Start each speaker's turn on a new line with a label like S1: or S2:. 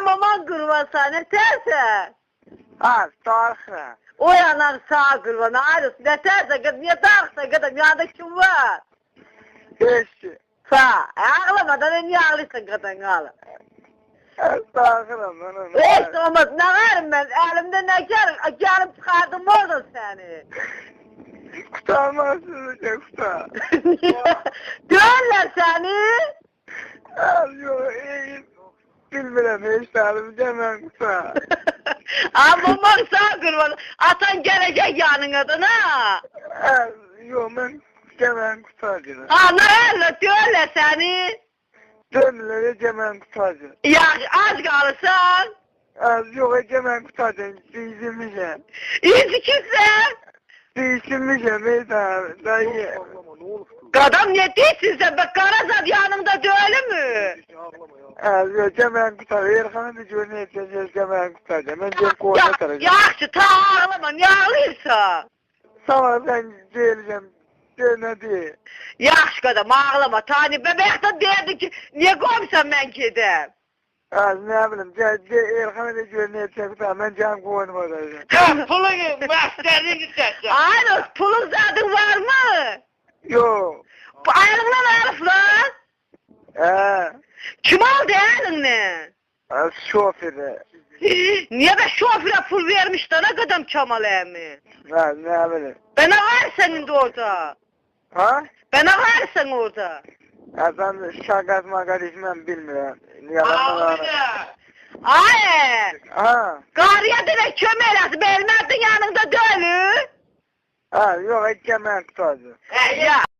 S1: Maman kurban ne terse?
S2: Ha, tarıkla.
S1: O yanan sağ kurban ayrısı ne terse kız niye tarıksa kızım yanında kim var?
S2: Eşki.
S1: Sağ. Ağlamadan niye ağlıyorsun kızın ağla?
S2: Tarıkla bana.
S1: İşte olmaz ne varım ben elimde ne gelip çıkardım orada seni.
S2: Kurtarmazsın kutar.
S1: Dönler seni.
S2: Yok iyi. Bilmirəm, hiç tarım demem kutar.
S1: Maman sağ kurban. Atan gelecek yanına ha.
S2: Yok ben demem kutarcı.
S1: Ne dönler seni.
S2: Dönülere demem kutarcı.
S1: Ya az kalırsan.
S2: Yok demem kutarcı. Değişilmişim.
S1: İyi kimsen.
S2: Değişilmişim ey dayı.
S1: Adam ne değilsin sen be Karazat yanında değil mi?
S2: Yok demem kutarcı. Erkan'ın da görünü edeceğiz demem kutarcı. Ben de koyuna taracağım.
S1: Yaxşı ta ağlama ne ağlıyorsa?
S2: Sana ben geleceğim. Döne değil.
S1: Yaxşı kadam ağlama tani bebekten derdi ki niye koymuşsan ben gidem?
S2: Ne bileyim. Erkan'ın da görünü edeceğiz kutarcı. Ben can koyunu varacağım.
S1: Pulunu masterini gideceksin. Aynen pulun zaten var mı?
S2: Yok.
S1: Ayrılan Arif lan. Kim aldı elinle?
S2: Şoförü.
S1: Niye be şoföre pul vermiş de ne kadar Kemal emmi?
S2: Ne bileyim.
S1: Bana var senin de orada.
S2: Ha?
S1: Bana var sen orada.
S2: Ben şakat makat içmem bilmiyorum. Yalan.
S1: Ay.
S2: Ha?
S1: Qarıya direkt kömərəsi Belmərdin yanında dölü.
S2: Yok hiç yemek tutardı.
S1: Ya.